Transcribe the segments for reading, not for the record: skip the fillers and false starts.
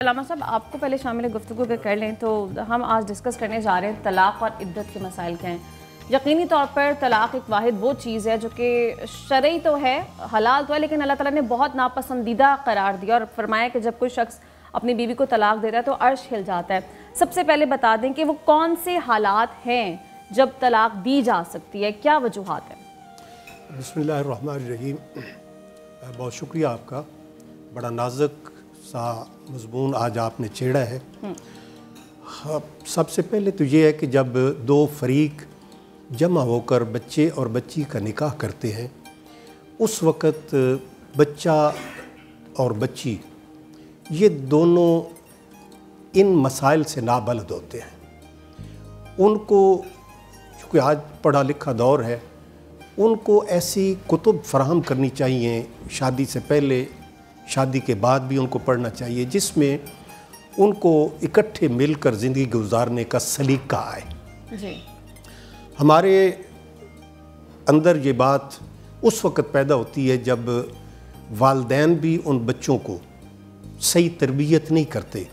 علامہ صاحب آپ کو پہلے شامل گفتگو اگر کر لیں تو ہم آج ڈسکس کرنے جا رہے ہیں طلاق اور عدت کے مسائل کیا ہیں۔ یقینی طور پر طلاق ایک واحد وہ چیز ہے جو کہ شرعی تو ہے، حلال تو ہے، لیکن اللہ تعالیٰ نے بہت ناپسندیدہ قرار دیا اور فرمایا کہ جب کوئی شخص اپنی بیوی کو طلاق دیتا ہے تو عرش ہل جاتا ہے۔ سب سے پہلے بتا دیں کہ وہ کون سے حالات ہیں جب طلاق دی جا سکتی ہے، کیا وجوہات ہیں؟ بسم اللہ الرحمن الرحیم۔ بہت شکریہ آپ کا، بڑا نازک سا مضمون آج آپ نے چھیڑا ہے۔ سب سے پہلے تو یہ ہے کہ جب دو فریق جمع ہو کر بچے اور بچی کا نکاح کرتے ہیں، اس وقت بچہ اور بچی یہ دونوں ان مسائل سے نابلد ہوتے ہیں۔ ان کو چونکہ آج پڑھا لکھا دور ہے، ان کو ایسی کتب فراہم کرنی چاہیے شادی سے پہلے، شادی کے بعد بھی ان کو پڑھنا چاہیے، جس میں ان کو اکٹھے مل کر زندگی گزارنے کا سلیقہ آئے۔ جی، ہمارے اندر یہ بات اس وقت پیدا ہوتی ہے جب والدین بھی ان بچوں کو صحیح تربیت نہیں کرتے،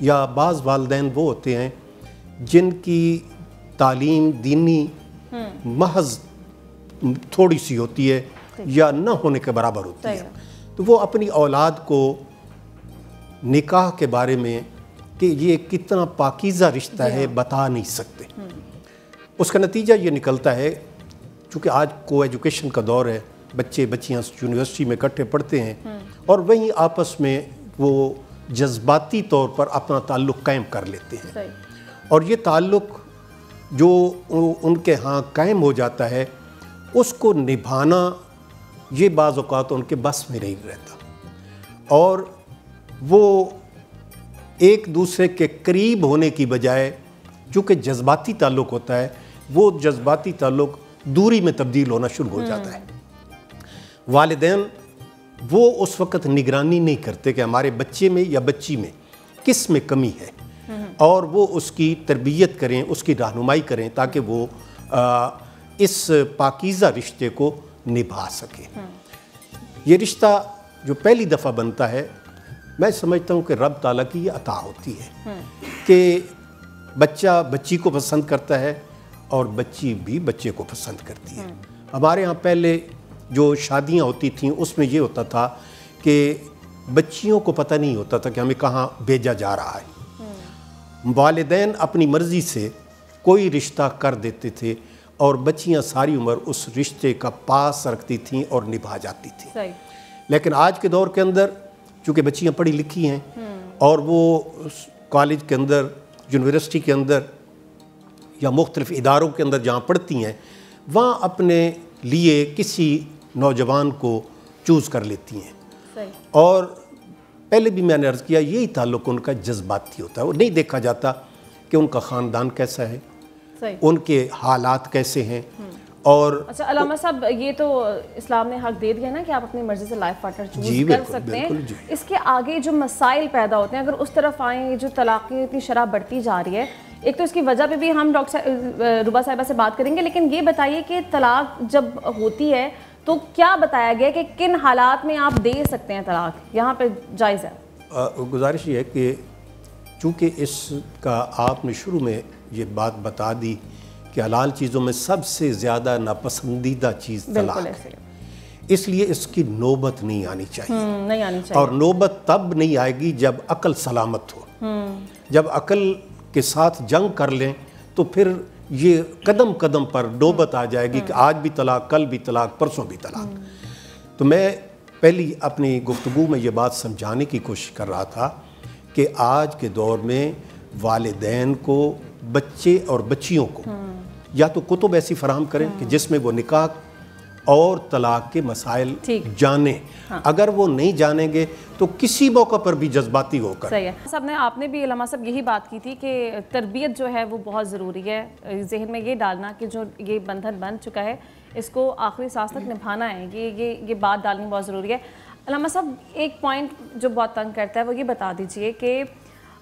یا بعض والدین وہ ہوتے ہیں جن کی تعلیم دینی محض تھوڑی سی ہوتی ہے یا نہ ہونے کے برابر ہوتی ہے، تو وہ اپنی اولاد کو نکاح کے بارے میں کہ یہ کتنا پاکیزہ رشتہ ہے بتا نہیں سکتے۔ اس کا نتیجہ یہ نکلتا ہے، چونکہ آج کو ایجوکیشن کا دور ہے، بچے بچیاں یونیورسٹی میں اکٹھے پڑھتے ہیں اور وہیں آپس میں وہ جذباتی طور پر اپنا تعلق قائم کر لیتے ہیں، اور یہ تعلق جو ان کے ہاں قائم ہو جاتا ہے اس کو نبھانا یہ بعض اوقات ان کے بس میں نہیں رہتا، اور وہ ایک دوسرے کے قریب ہونے کی بجائے چونکہ جذباتی تعلق ہوتا ہے، وہ جذباتی تعلق دوری میں تبدیل ہونا شروع ہو جاتا ہے۔ والدین وہ اس وقت نگرانی نہیں کرتے کہ ہمارے بچے میں یا بچی میں کس میں کمی ہے، اور وہ اس کی تربیت کریں، اس کی رہنمائی کریں تاکہ وہ اس پاکیزہ رشتے کو نبھا سکے۔ یہ رشتہ جو پہلی دفعہ بنتا ہے، میں سمجھتا ہوں کہ رب تعالیٰ کی یہ عطا ہوتی ہے کہ بچہ بچی کو پسند کرتا ہے اور بچی بھی بچے کو پسند کرتی ہے۔ ہمارے ہاں پہلے جو شادیاں ہوتی تھیں اس میں یہ ہوتا تھا کہ بچیوں کو پتہ نہیں ہوتا تھا کہ ہمیں کہاں بھیجا جا رہا ہے، والدین اپنی مرضی سے کوئی رشتہ کر دیتے تھے اور بچیاں ساری عمر اس رشتے کا پاس رکھتی تھیں اور نبھا جاتی تھیں۔ لیکن آج کے دور کے اندر چونکہ بچیاں پڑھی لکھی ہیں اور وہ کالج کے اندر، یونیورسٹی کے اندر یا مختلف اداروں کے اندر جہاں پڑھتی ہیں، وہاں اپنے لیے کسی نوجوان کو چوز کر لیتی ہیں، اور پہلے بھی میں نے عرض کیا یہی تعلق ان کا جذباتی ہوتا ہے، وہ نہیں دیکھا جاتا کہ ان کا خاندان کیسا ہے، ان کے حالات کیسے ہیں۔ اور اچھا علامہ صاحب، یہ تو اسلام نے حق دے دیا نا کہ آپ اپنی مرضی سے لائف پارٹنر چوز کر سکتے ہیں، اس کے آگے جو مسائل پیدا ہوتے ہیں اگر اس طرف آئیں، جو طلاق کی اتنی شرح بڑھتی جا رہی ہے، ایک تو اس کی وجہ پہ بھی ہم ڈاکٹر ربا صاحبہ سے بات کریں گے، لیکن یہ بتائیے کہ طلاق جب ہوتی ہے تو کیا بتایا گیا کہ کن حالات میں آپ دے سکتے ہیں طلاق، یہاں پہ جائز ہے؟ گزارش یہ ہے کہ چونکہ اس کا آپ نے شروع میں یہ بات بتا دی کہ حلال چیزوں میں سب سے زیادہ ناپسندیدہ چیز طلاق ہے، اس لیے اس کی نوبت نہیں آنی چاہیے، اور نوبت تب نہیں آئے گی جب عقل سلامت ہو۔ جب عقل کے ساتھ جنگ کر لیں تو پھر یہ قدم قدم پر نوبت آ جائے گی کہ آج بھی طلاق، کل بھی طلاق، پرسوں بھی طلاق۔ تو میں پہلی اپنی گفتگو میں یہ بات سمجھانے کی کوشش کر رہا تھا کہ آج کے دور میں والدین کو بچے اور بچیوں کو یا تو کتب ایسی فراہم کریں کہ جس میں وہ نکاح اور طلاق کے مسائل جانیں، اگر وہ نہیں جانیں گے تو کسی موقع پر بھی جذباتی ہو کر۔ صحیح ہے، آپ نے بھی علامہ صاحب یہی بات کی تھی کہ تربیت جو ہے وہ بہت ضروری ہے، ذہن میں یہ ڈالنا کہ جو یہ بندھن بن چکا ہے اس کو آخری سانس تک نبھانا ہے، یہ بات ڈالنی بہت ضروری ہے۔ علامہ صاحب ایک پوائنٹ جو بہت تنگ کرتا ہے وہ یہ بتا دیجئے کہ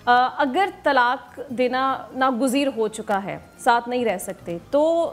اگر طلاق دینا ناگزیر ہو چکا ہے، ساتھ نہیں رہ سکتے، تو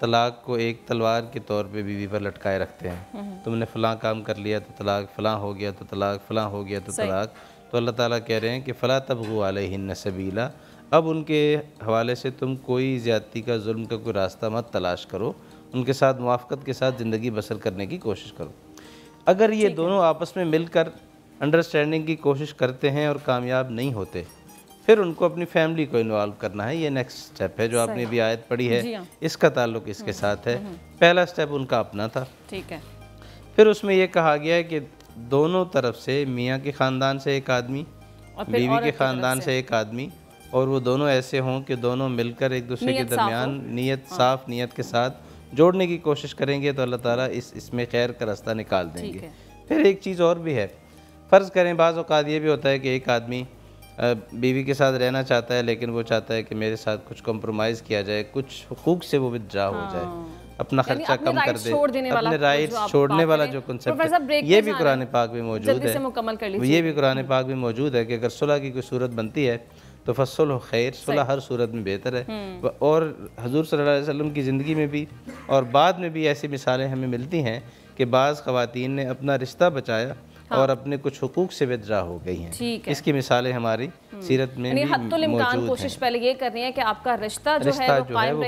طلاق کو ایک تلوار کے طور پہ بیوی پر لٹکائے رکھتے ہیں. تم نے فلاں کام کر لیا تو طلاق، فلاں ہو گیا تو طلاق، فلاں ہو گیا تو طلاق. تو اللہ تعالیٰ کہہ رہے ہیں کہ فلا تبغوا علیہن سبیلا، اب ان کے حوالے سے تم کوئی زیادتی کا، ظلم کا کوئی راستہ مت تلاش کرو، ان کے ساتھ موافقت کے ساتھ زندگی بسر کرنے کی کوشش کرو. اگر یہ دونوں آپس میں مل کر انڈرسٹینڈنگ کی کوشش کرتے ہیں اور کامیاب نہیں ہوتے، پھر ان کو اپنی فیملی کو انوالو کرنا ہے. یہ نیکسٹ سٹیپ ہے جو آپ نے ابھی آیت پڑھی ہے، اس کا تعلق اس کے ساتھ ہے. پہلا سٹیپ ان کا اپنا تھا. ٹھیک ہے. پھر اس میں یہ کہا گیا ہے کہ دونوں طرف سے، میاں کے خاندان سے ایک آدمی، بیوی کے خاندان سے ایک آدمی، اور وہ دونوں ایسے ہوں کہ دونوں مل کر ایک دوسرے کے درمیان نیت، صاف نیت کے ساتھ جوڑنے کی کوشش کریں گے تو اللہ تعالیٰ اس میں خیر کا راستہ نکال دیں گے. پھر ایک چیز اور بھی ہے، فرض کریں بعض اوقات یہ بھی ہوتا ہے کہ ایک آدمی بیوی کے ساتھ رہنا چاہتا ہے لیکن وہ چاہتا ہے کہ میرے ساتھ کچھ کمپرومائز کیا جائے، کچھ حقوق سے وہ ودرا ہو جائے، اپنا خرچہ کم کر دے، اپنے رائٹس چھوڑنے والا جو کنسیپٹ ہے، یہ بھی قرآن پاک میں موجود ہے. یہ بھی قرآن پاک میں موجود ہے کہ اگر صلح کی کوئی صورت بنتی ہے تو فصلح خیر، صلح ہر صورت میں بہتر ہے. اور حضور صلی اللہ علیہ وسلم کی زندگی میں بھی اور بعد میں بھی ایسی مثالیں ہمیں ملتی ہیں کہ بعض خواتین نے اپنا رشتہ بچایا اور اپنے کچھ حقوق سے ودرا ہو گئی ہیں. اس کی مثالیں ہماری سیرت میں بھی موجود ہیں. کوشش پہلے یہ کرنی ہے کہ آپ کا رشتہ جو ہے وہ قائم